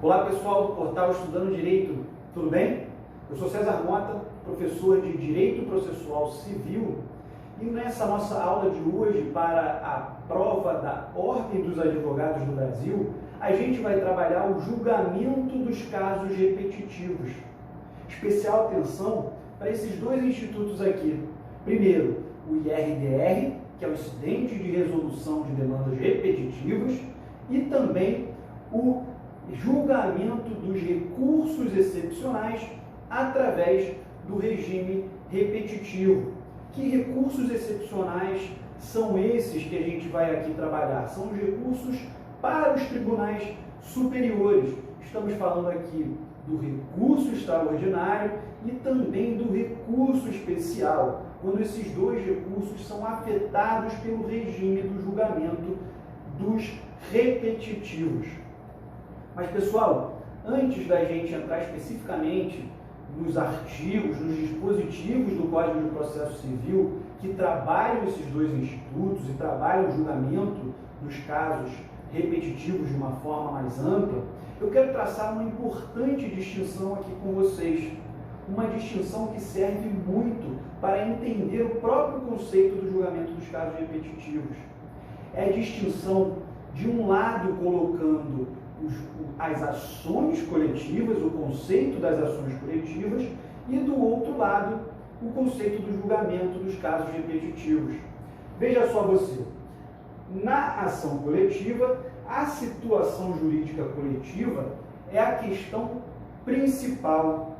Olá pessoal do portal Estudando Direito, tudo bem? Eu sou César Mota, professor de Direito Processual Civil, e nessa nossa aula de hoje, para a prova da Ordem dos Advogados do Brasil, a gente vai trabalhar o julgamento dos casos repetitivos. Especial atenção para esses dois institutos aqui. Primeiro, o IRDR, que é o Incidente de Resolução de Demandas Repetitivas, e também o julgamento dos recursos excepcionais através do regime repetitivo. Que recursos excepcionais são esses que a gente vai aqui trabalhar? São os recursos para os tribunais superiores. Estamos falando aqui do recurso extraordinário e também do recurso especial, quando esses dois recursos são afetados pelo regime do julgamento dos repetitivos. Mas, pessoal, antes da gente entrar especificamente nos artigos, nos dispositivos do Código de Processo Civil que trabalham esses dois institutos e trabalham o julgamento dos casos repetitivos de uma forma mais ampla, eu quero traçar uma importante distinção aqui com vocês. Uma distinção que serve muito para entender o próprio conceito do julgamento dos casos repetitivos. É a distinção, de um lado, colocando as ações coletivas, o conceito das ações coletivas, e do outro lado, o conceito do julgamento dos casos repetitivos. Veja só você, na ação coletiva, a situação jurídica coletiva é a questão principal.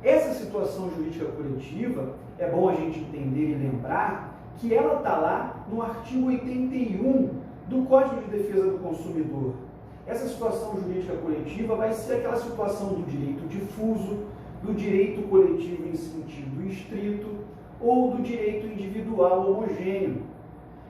Essa situação jurídica coletiva, é bom a gente entender e lembrar que ela está lá no artigo 81 do Código de Defesa do Consumidor. Essa situação jurídica coletiva vai ser aquela situação do direito difuso, do direito coletivo em sentido estrito ou do direito individual homogêneo.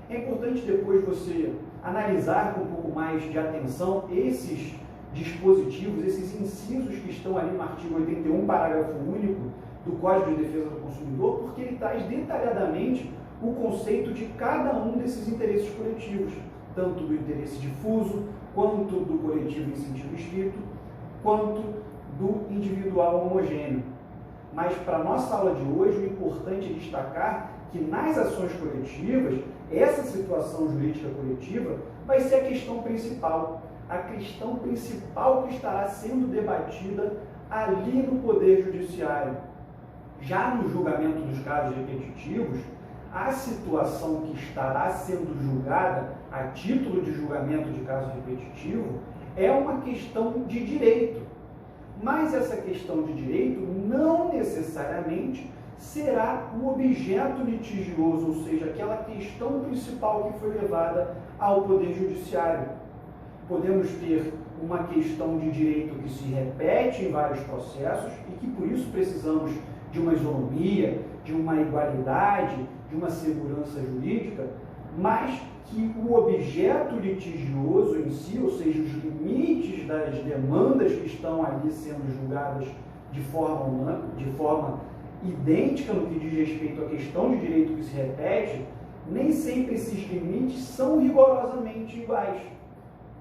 É importante depois você analisar com um pouco mais de atenção esses dispositivos, esses incisos que estão ali no artigo 81, parágrafo único do Código de Defesa do Consumidor, porque ele traz detalhadamente o conceito de cada um desses interesses coletivos, tanto do interesse difuso, quanto do coletivo em sentido estrito, quanto do individual homogêneo. Mas para a nossa aula de hoje, o importante é destacar que nas ações coletivas, essa situação jurídica coletiva vai ser a questão principal que estará sendo debatida ali no Poder Judiciário. Já no julgamento dos casos repetitivos, a situação que estará sendo julgada a título de julgamento de caso repetitivo é uma questão de direito. Mas essa questão de direito não necessariamente será o objeto litigioso, ou seja, aquela questão principal que foi levada ao Poder Judiciário. Podemos ter uma questão de direito que se repete em vários processos e que por isso precisamos de uma isonomia, de uma igualdade, de uma segurança jurídica, mas que o objeto litigioso em si, ou seja, os limites das demandas que estão ali sendo julgadas de forma idêntica no que diz respeito à questão de direito que se repete, nem sempre esses limites são rigorosamente iguais.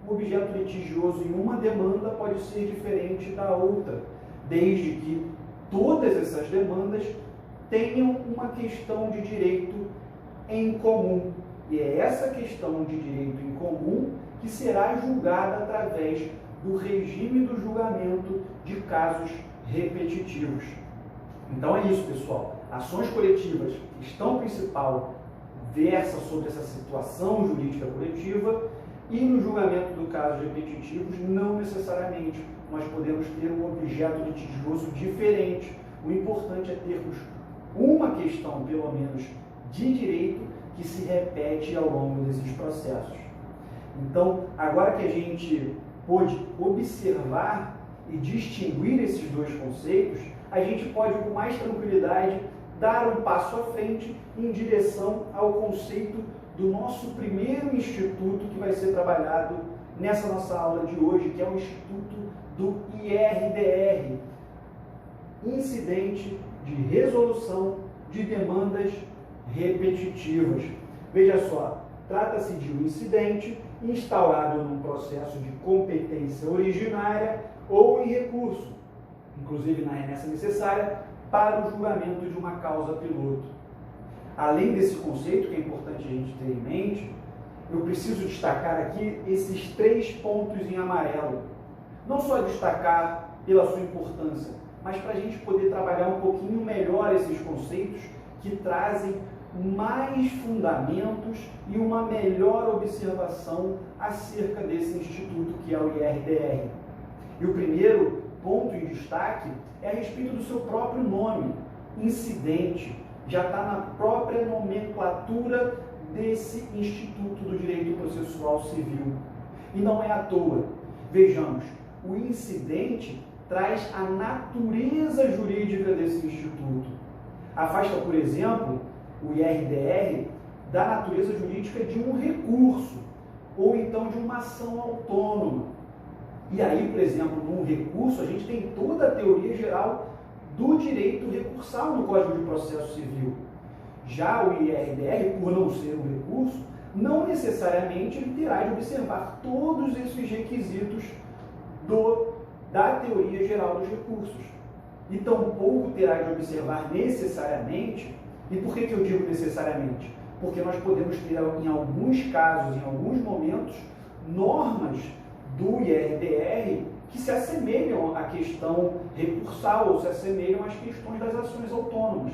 O objeto litigioso em uma demanda pode ser diferente da outra, desde que todas essas demandas tenham uma questão de direito em comum. E é essa questão de direito em comum que será julgada através do regime do julgamento de casos repetitivos. Então é isso, pessoal. Ações coletivas, questão principal, versa sobre essa situação jurídica coletiva, e no julgamento do caso repetitivos, não necessariamente. Nós podemos ter um objeto litigioso diferente. O importante é termos uma questão, pelo menos, de direito que se repete ao longo desses processos. Então, agora que a gente pôde observar e distinguir esses dois conceitos, a gente pode, com mais tranquilidade, dar um passo à frente em direção ao conceito do nosso primeiro instituto que vai ser trabalhado nessa nossa aula de hoje, que é o Instituto do IRDR, Incidente de Resolução de Demandas Repetitivas. Veja só, trata-se de um incidente instaurado num processo de competência originária ou em recurso, inclusive na remessa necessária, para o julgamento de uma causa piloto. Além desse conceito, que é importante a gente ter em mente, eu preciso destacar aqui esses 3 pontos em amarelo. Não só destacar pela sua importância, mas para a gente poder trabalhar um pouquinho melhor esses conceitos que trazem mais fundamentos e uma melhor observação acerca desse instituto que é o IRDR. E o primeiro ponto em destaque é a respeito do seu próprio nome, incidente. Já está na própria nomenclatura desse Instituto do Direito Processual Civil. E não é à toa. Vejamos, o incidente traz a natureza jurídica desse instituto. Afasta, por exemplo, o IRDR da natureza jurídica de um recurso, ou então de uma ação autônoma. E aí, por exemplo, num recurso, a gente tem toda a teoria geral do direito recursal no Código de Processo Civil. Já o IRDR, por não ser um recurso, não necessariamente ele terá de observar todos esses requisitos da teoria geral dos recursos. E tampouco terá de observar necessariamente. E por que eu digo necessariamente? Porque nós podemos ter, em alguns casos, em alguns momentos, normas do IRDR que se assemelham à questão recursal ou se assemelham às questões das ações autônomas.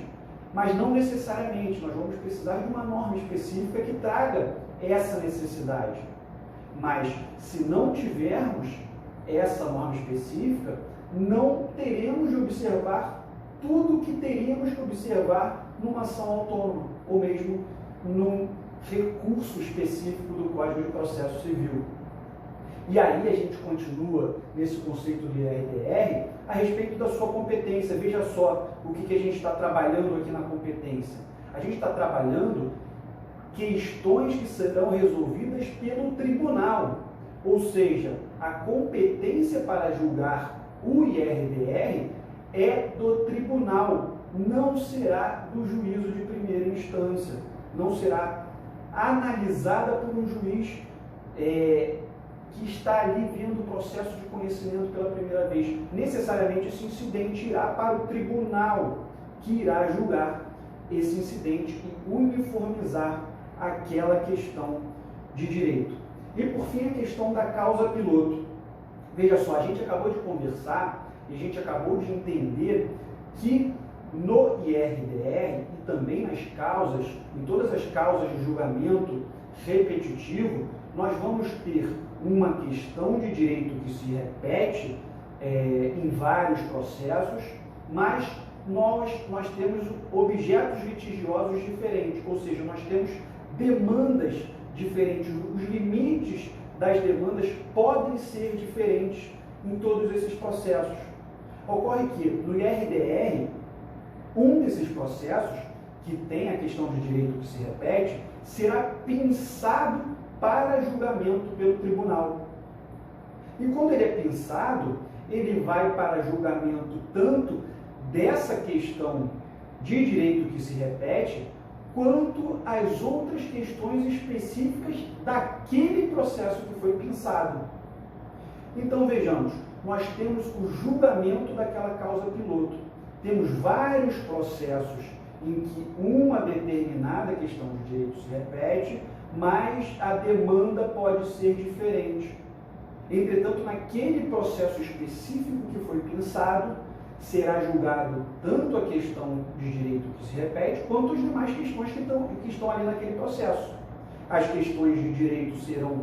Mas não necessariamente, nós vamos precisar de uma norma específica que traga essa necessidade. Mas se não tivermos essa norma específica, não teremos de observar tudo o que teríamos que observar numa ação autônoma, ou mesmo num recurso específico do Código de Processo Civil. E aí a gente continua nesse conceito do IRDR a respeito da sua competência. Veja só o que a gente está trabalhando aqui na competência. A gente está trabalhando questões que serão resolvidas pelo tribunal, ou seja, a competência para julgar o IRDR é do tribunal, não será do juízo de primeira instância, não será analisada por um juiz que está ali vendo o processo de conhecimento pela primeira vez. Necessariamente esse incidente irá para o tribunal, que irá julgar esse incidente e uniformizar aquela questão de direito. E por fim a questão da causa piloto. Veja só, a gente acabou de conversar e a gente acabou de entender que no IRDR e também nas causas, em todas as causas de julgamento repetitivo, nós vamos ter uma questão de direito que se repete em vários processos, mas nós temos objetos litigiosos diferentes, ou seja, nós temos demandas diferentes, os limites das demandas podem ser diferentes em todos esses processos. Ocorre que no IRDR, um desses processos, que tem a questão de direito que se repete, será pensado para julgamento pelo tribunal. E quando ele é pensado, ele vai para julgamento tanto dessa questão de direito que se repete, quanto as outras questões específicas daquele processo que foi pensado. Então vejamos, nós temos o julgamento daquela causa piloto. Temos vários processos em que uma determinada questão de direito se repete, mas a demanda pode ser diferente. Entretanto, naquele processo específico que foi pensado, será julgado tanto a questão de direito que se repete, quanto as demais questões que estão ali naquele processo. As questões de direito serão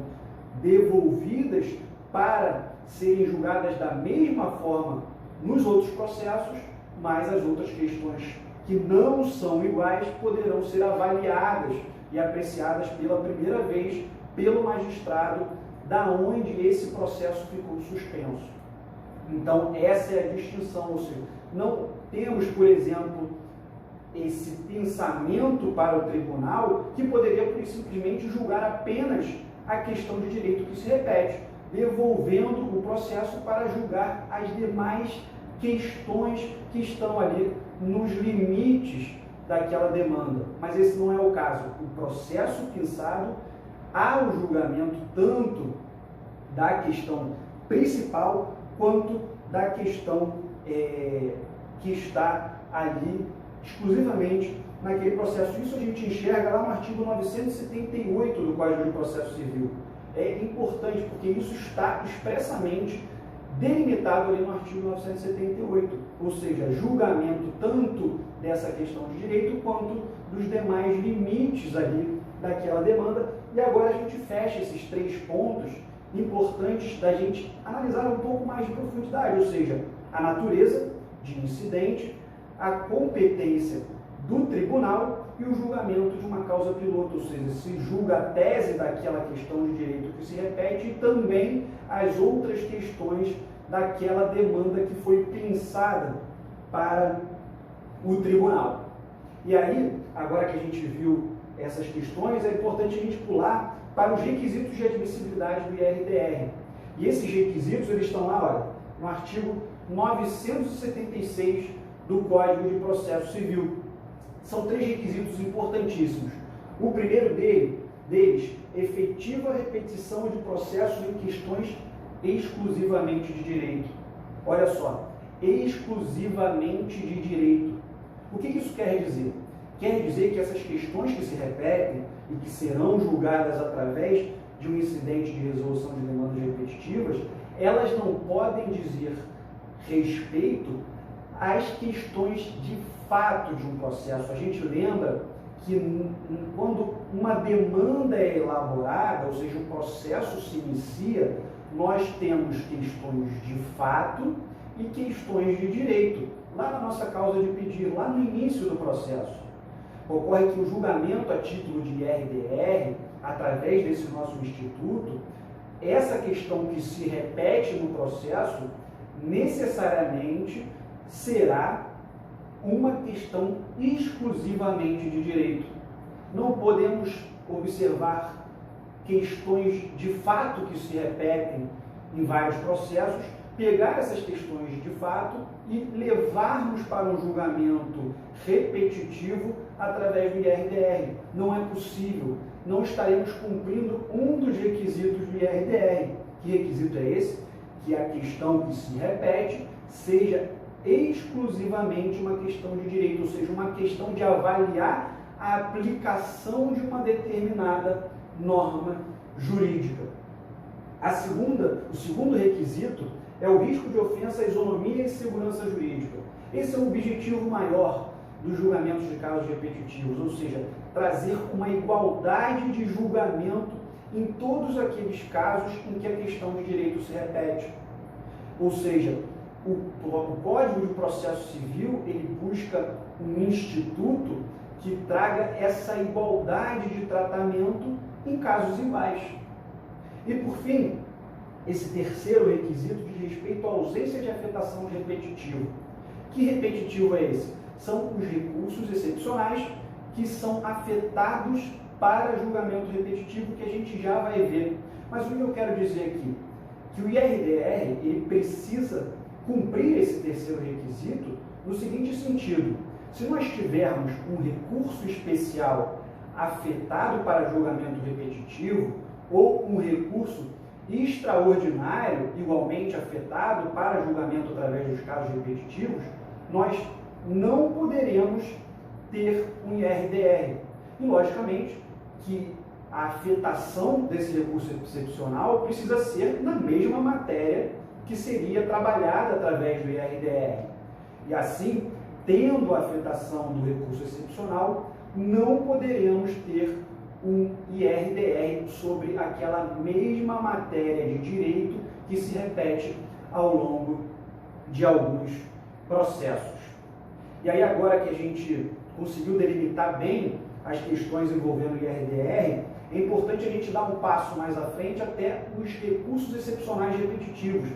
devolvidas para serem julgadas da mesma forma nos outros processos, mas as outras questões que não são iguais poderão ser avaliadas e apreciadas pela primeira vez pelo magistrado da onde esse processo ficou suspenso. Então, essa é a distinção, ou seja, não temos, por exemplo, esse pensamento para o tribunal que poderia simplesmente julgar apenas a questão de direito que se repete, devolvendo o processo para julgar as demais questões que estão ali nos limites daquela demanda. Mas esse não é o caso. O processo pensado há o julgamento tanto da questão principal quanto da questão que está ali exclusivamente naquele processo. Isso a gente enxerga lá no artigo 978 do Código de Processo Civil. É importante porque isso está expressamente delimitado ali no artigo 978, ou seja, julgamento tanto dessa questão de direito quanto dos demais limites ali daquela demanda. E agora a gente fecha esses 3 pontos importantes da gente analisar um pouco mais de profundidade, ou seja, a natureza de incidente, a competência do tribunal e o julgamento de uma causa piloto, ou seja, se julga a tese daquela questão de direito que se repete e também as outras questões daquela demanda que foi pensada para o tribunal. E aí, agora que a gente viu essas questões, é importante a gente pular para os requisitos de admissibilidade do IRDR. E esses requisitos, eles estão lá, olha, no artigo 976 do Código de Processo Civil. São 3 requisitos importantíssimos. O primeiro deles, efetiva repetição de processo em questões exclusivamente de direito. Olha só, exclusivamente de direito. O que isso quer dizer? Quer dizer que essas questões que se repetem e que serão julgadas através de um incidente de resolução de demandas repetitivas, elas não podem dizer respeito às questões de fato de um processo. A gente lembra que quando uma demanda é elaborada, ou seja, um processo se inicia, nós temos questões de fato e questões de direito. Lá na nossa causa de pedir, lá no início do processo, ocorre que o julgamento a título de IRDR, através desse nosso instituto, essa questão que se repete no processo, necessariamente será uma questão exclusivamente de direito. Não podemos observar questões de fato que se repetem em vários processos, pegar essas questões de fato e levarmos para um julgamento repetitivo através do IRDR. Não é possível. Não estaremos cumprindo um dos requisitos do IRDR. Que requisito é esse? Que a questão que se repete seja exclusivamente uma questão de direito, ou seja, uma questão de avaliar a aplicação de uma determinada norma jurídica. O segundo requisito é o risco de ofensa à isonomia e segurança jurídica. Esse é o objetivo maior dos julgamentos de casos repetitivos, ou seja, trazer uma igualdade de julgamento em todos aqueles casos em que a questão de direito se repete. Ou seja, o Código de Processo Civil, ele busca um instituto que traga essa igualdade de tratamento em casos iguais. E, por fim, esse terceiro requisito diz respeito à ausência de afetação de repetitivo. Que repetitivo é esse? São os recursos excepcionais que são afetados para julgamento repetitivo, que a gente já vai ver. Mas o que eu quero dizer aqui? Que o IRDR ele precisa cumprir esse terceiro requisito no seguinte sentido: se nós tivermos um recurso especial afetado para julgamento repetitivo ou um recurso extraordinário igualmente afetado para julgamento através dos casos repetitivos, nós não poderemos ter um IRDR. E, logicamente, que a afetação desse recurso excepcional precisa ser na mesma matéria que seria trabalhada através do IRDR. E assim, tendo a afetação do recurso excepcional, não poderemos ter um IRDR sobre aquela mesma matéria de direito que se repete ao longo de alguns processos. E aí, agora que a gente conseguiu delimitar bem as questões envolvendo o IRDR, é importante a gente dar um passo mais à frente até os recursos excepcionais repetitivos,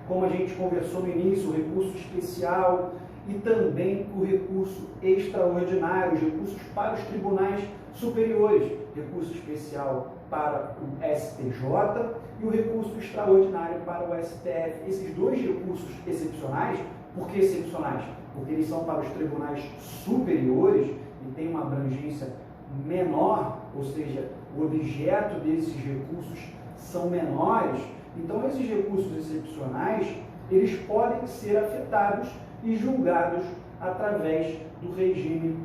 como a gente conversou no início, o recurso especial e também o recurso extraordinário, os recursos para os tribunais superiores, recurso especial para o STJ e o recurso extraordinário para o STF. Esses dois recursos excepcionais, por que excepcionais? Porque eles são para os tribunais superiores e têm uma abrangência menor, ou seja, o objeto desses recursos são menores, então esses recursos excepcionais, eles podem ser afetados e julgados através do regime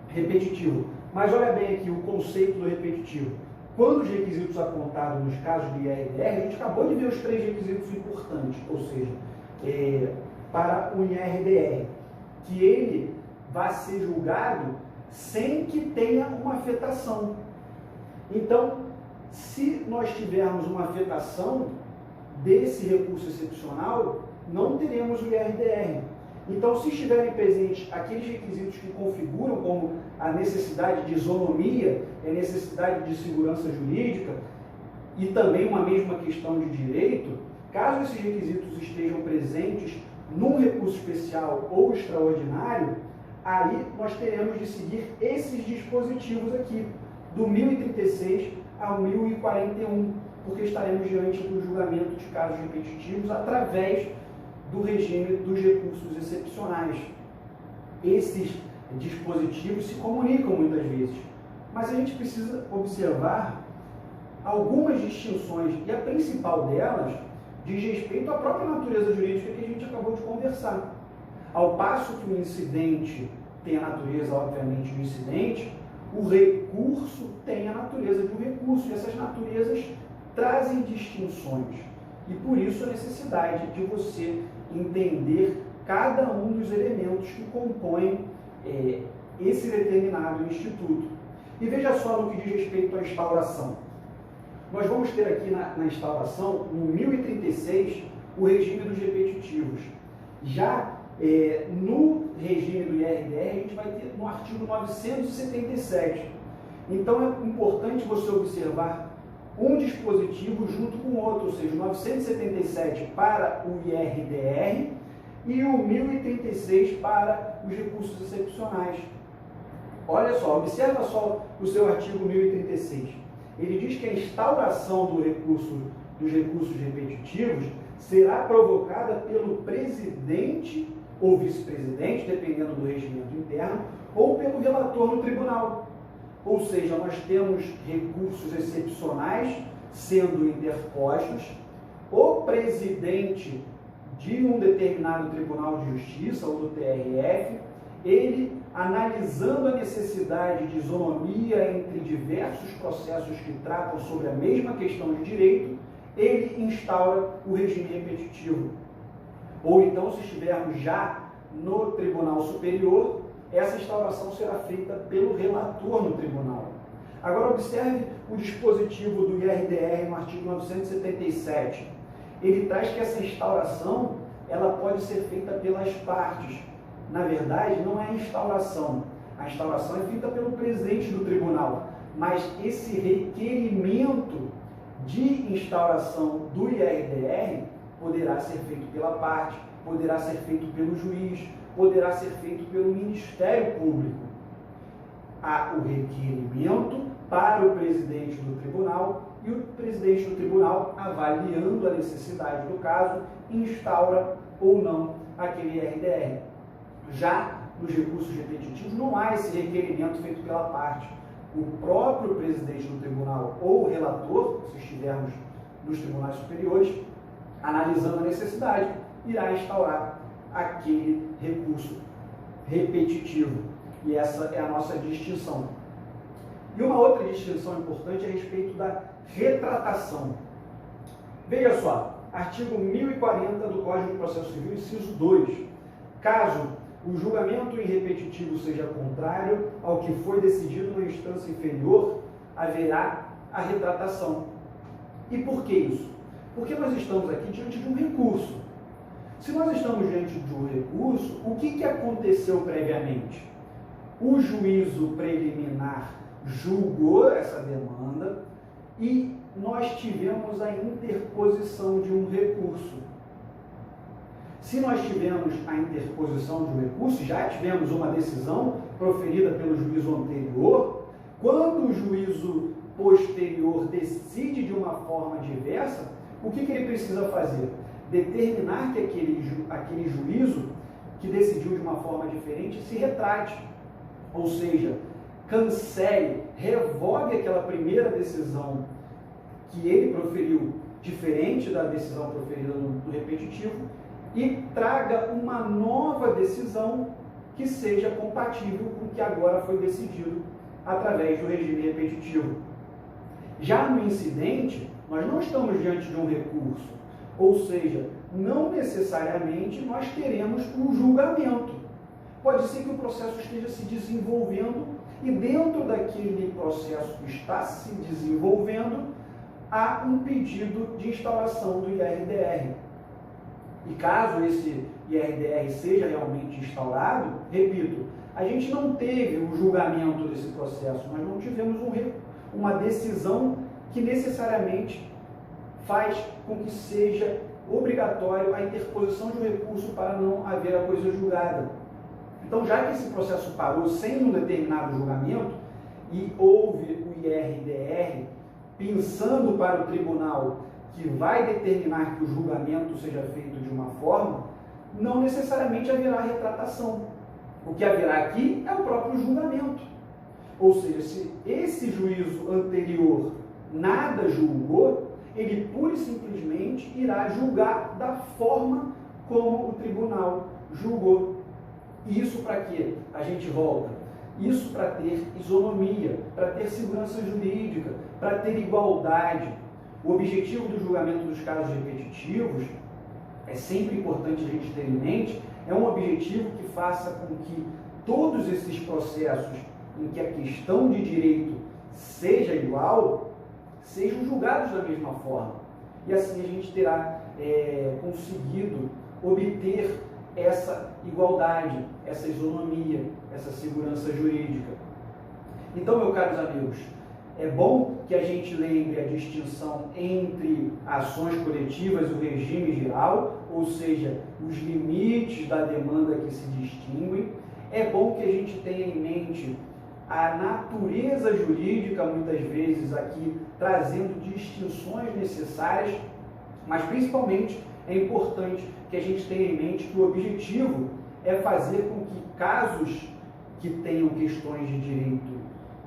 repetitivo. Mas olha bem aqui o conceito do repetitivo. Quando os requisitos apontados nos casos do IRDR, a gente acabou de ver os 3 requisitos importantes, ou seja, para o IRDR, que ele vai ser julgado sem que tenha uma afetação. Então, se nós tivermos uma afetação desse recurso excepcional, não teremos o IRDR. Então, se estiverem presentes aqueles requisitos que configuram como a necessidade de isonomia, a necessidade de segurança jurídica e também uma mesma questão de direito, caso esses requisitos estejam presentes num recurso especial ou extraordinário, aí nós teremos de seguir esses dispositivos aqui, do 1036 ao 1041, porque estaremos diante do julgamento de casos repetitivos através do regime dos recursos excepcionais. Esses dispositivos se comunicam muitas vezes, mas a gente precisa observar algumas distinções, e a principal delas diz respeito à própria natureza jurídica que a gente acabou de conversar. Ao passo que o incidente tem a natureza, obviamente, de um incidente, o recurso tem a natureza de um recurso, e essas naturezas trazem distinções. E por isso a necessidade de você entender cada um dos elementos que compõem esse determinado instituto. E veja só no que diz respeito à instauração. Nós vamos ter aqui na instauração, no 1036, o regime dos repetitivos. Já no regime do IRDR, a gente vai ter no artigo 977. Então é importante você observar um dispositivo junto com o outro, ou seja, o 977 para o IRDR e o 1036 para os recursos excepcionais. Olha só, observa só o seu artigo 1036. Ele diz que a instauração dos recursos repetitivos será provocada pelo presidente ou vice-presidente, dependendo do regimento interno, ou pelo relator no tribunal. Ou seja, nós temos recursos excepcionais sendo interpostos, o presidente de um determinado Tribunal de Justiça ou do TRF, ele analisando a necessidade de isonomia entre diversos processos que tratam sobre a mesma questão de direito, ele instaura o regime repetitivo. Ou então, se estivermos já no Tribunal Superior, essa instauração será feita pelo relator no tribunal. Agora, observe o dispositivo do IRDR no artigo 977. Ele traz que essa instauração ela pode ser feita pelas partes. Na verdade, não é a instauração. A instauração é feita pelo presidente do tribunal. Mas esse requerimento de instauração do IRDR poderá ser feito pela parte, poderá ser feito pelo juiz, poderá ser feito pelo Ministério Público. Há o requerimento para o presidente do tribunal e o presidente do tribunal, avaliando a necessidade do caso, instaura ou não aquele IRDR. Já nos recursos repetitivos não há esse requerimento feito pela parte. O próprio presidente do tribunal ou o relator, se estivermos nos tribunais superiores, analisando a necessidade, irá instaurar aquele recurso repetitivo. E essa é a nossa distinção. E uma outra distinção importante é a respeito da retratação. Veja só, artigo 1040 do Código de Processo Civil, inciso 2. Caso o julgamento em repetitivo seja contrário ao que foi decidido na instância inferior, haverá a retratação. E por que isso? Porque nós estamos aqui diante de um recurso. Se nós estamos diante de um recurso, o que aconteceu previamente? O juízo preliminar julgou essa demanda e nós tivemos a interposição de um recurso. Se nós tivemos a interposição de um recurso, já tivemos uma decisão proferida pelo juízo anterior, quando o juízo posterior decide de uma forma diversa, o que ele precisa fazer? Determinar que aquele juízo que decidiu de uma forma diferente se retrate. Ou seja, cancele, revogue aquela primeira decisão que ele proferiu, diferente da decisão proferida no repetitivo, e traga uma nova decisão que seja compatível com o que agora foi decidido através do regime repetitivo. Já no incidente, nós não estamos diante de um recurso, ou seja, não necessariamente nós teremos um julgamento. Pode ser que o processo esteja se desenvolvendo e dentro daquele processo que está se desenvolvendo, há um pedido de instauração do IRDR. E caso esse IRDR seja realmente instaurado, repito, a gente não teve um julgamento desse processo, nós não tivemos uma decisão que necessariamente faz com que seja obrigatório a interposição de um recurso para não haver a coisa julgada. Então, já que esse processo parou sem um determinado julgamento e houve o IRDR pensando para o tribunal que vai determinar que o julgamento seja feito de uma forma, não necessariamente haverá retratação. O que haverá aqui é o próprio julgamento. Ou seja, se esse juízo anterior nada julgou, ele pura e simplesmente irá julgar da forma como o tribunal julgou. Isso para quê? A gente volta. Isso para ter isonomia, para ter segurança jurídica, para ter igualdade. O objetivo do julgamento dos casos repetitivos, é sempre importante a gente ter em mente, é um objetivo que faça com que todos esses processos em que a questão de direito seja igual, sejam julgados da mesma forma. E assim a gente terá conseguido obter essa igualdade, essa isonomia, essa segurança jurídica. Então, meus caros amigos, é bom que a gente lembre a distinção entre ações coletivas e o regime geral, ou seja, os limites da demanda que se distinguem. É bom que a gente tenha em mente a natureza jurídica, muitas vezes aqui trazendo distinções necessárias, mas principalmente é importante que a gente tenha em mente que o objetivo é fazer com que casos que tenham questões de direito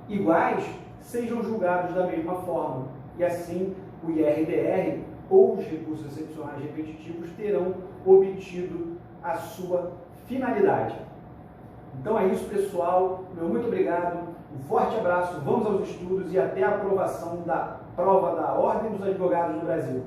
iguais sejam julgados da mesma forma. E assim o IRDR ou os recursos excepcionais repetitivos terão obtido a sua finalidade. Então é isso, pessoal. Meu muito obrigado, um forte abraço, vamos aos estudos e até a aprovação da prova da Ordem dos Advogados do Brasil.